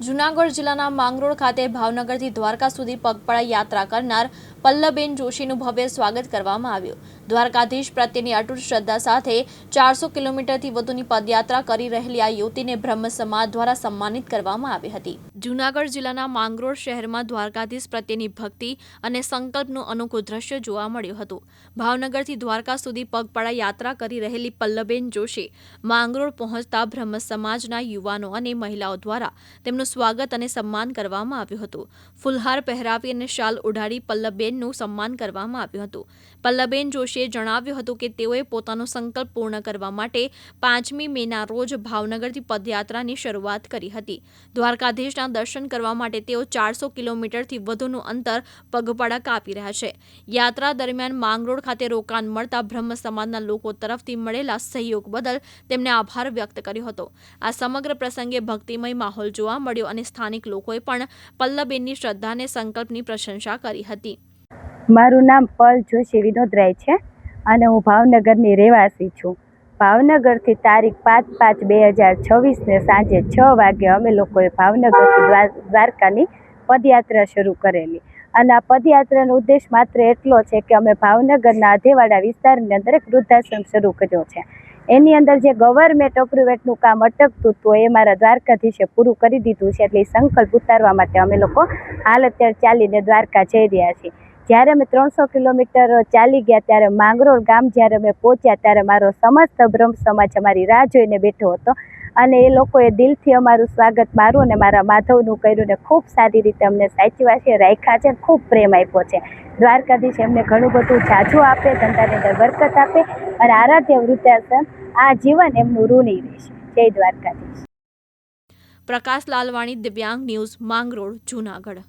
જૂનાગઢ જિલ્લાના માંગરોળ ખાતે ભાવનગરથી દ્વારકા સુધી પગપાળા યાત્રા કરનાર પલ્લબેન જોશીનું ભવ્ય સ્વાગત કરવામાં આવ્યું। દ્વારકાધીશ પ્રત્યેની અતૂટ શ્રદ્ધા સાથે 400 કિલોમીટરથી વધુની પદયાત્રા કરી રહેલી આ યુવતીને બ્રહ્મ સમાજ દ્વારા સન્માનિત કરવામાં આવી હતી। જૂનાગઢ જિલ્લાના માંગરોળ શહેરમાં દ્વારકાધીશ પ્રત્યેની ભક્તિ અને સંકલ્પનું અનોખું દ્રશ્ય જોવા મળ્યું હતું। ભાવનગરથી દ્વારકા સુધી પગપાળા યાત્રા કરી રહેલી પલ્લબેન જોશી માંગરોળ પહોંચતા બ્રહ્મ સમાજના યુવાનો અને મહિલાઓ દ્વારા તેમનું સ્વાગત અને સન્માન કરવામાં આવ્યું હતું। ફુલહાર પહેરાવી અને શાલ ઉડાડી પલ્લબેનનું સન્માન કરવામાં આવ્યું હતું। પલ્લબેન જોશીએ જણાવ્યું હતું કે તેઓએ પોતાનો સંકલ્પ પૂર્ણ કરવા માટે 5મી મેના રોજ ભાવનગરથી પદયાત્રાની શરૂઆત કરી હતી। દ્વારકાધીશના દર્શન કરવા માટે તેઓ 400 કિલોમીટરથી વધુનું અંતર પગપાળા કાપી રહ્યા છે। યાત્રા દરમિયાન માંગરોળ ખાતે રોકાણ મળતા બ્રહ્મ સમાજના લોકો તરફથી મળેલા સહયોગ બદલ તેમને આભાર વ્યક્ત કર્યો હતો। આ સમગ્ર પ્રસંગે ભક્તિમય માહોલ જોવા મળ્યો અને સ્થાનિક લોકોએ પણ પલ્લબેનની શ્રદ્ધા અને સંકલ્પની પ્રશંસા કરી હતી। મારું નામ પલ જોશી વિનોદરાય છે અને હું ભાવનગરની રહેવાસી છું। ભાવનગરથી તારીખ 5/5/2026 સાંજે 6 વાગે અમે લોકોએ ભાવનગરથી દ્વારકાની પદયાત્રા શરૂ કરેલી અને આ પદયાત્રાનો ઉદ્દેશ માત્ર એટલો છે કે અમે ભાવનગરના આધેવાડા વિસ્તારની અંદર એક વૃદ્ધાશ્રમ શરૂ કર્યો છે। એની અંદર જે ગવર્મેન્ટ અપ્રુવેટનું કામ અટકતું હતું એ મારા દ્વારકાધીશે પૂરું કરી દીધું છે, એટલે સંકલ્પ ઉતારવા માટે અમે લોકો હાલ અત્યારે ચાલીને દ્વારકા જઈ રહ્યા છીએ। જ્યારે અમે 300 કિલોમીટર ચાલી ગયા ત્યારે માંગરોળ ગામ જ્યારે અમે પહોંચ્યા ત્યારે મારો સમસ્ત બ્રહ્મ સમાજ અમારી રાહ જોઈને બેઠો હતો અને એ લોકોએ દિલથી અમારું સ્વાગત મારું અને મારા માધવનું કર્યું ને ખૂબ સારી રીતે અમને સાચવ્યા છે, રાખ્યા છે, ખૂબ પ્રેમ આપ્યો છે। દ્વારકાધીશ એમને ઘણું બધું જાજુ આપે, ધંધાની અંદર બરકત આપે અને આરાધ્ય વૃદ્ધાશ્રમ આ જીવન એમનું ઋણી રહેશે। જય દ્વારકાધીશ। પ્રકાશ લાલવાણી, દિવ્યાંગ ન્યૂઝ, માંગરોળ, જૂનાગઢ।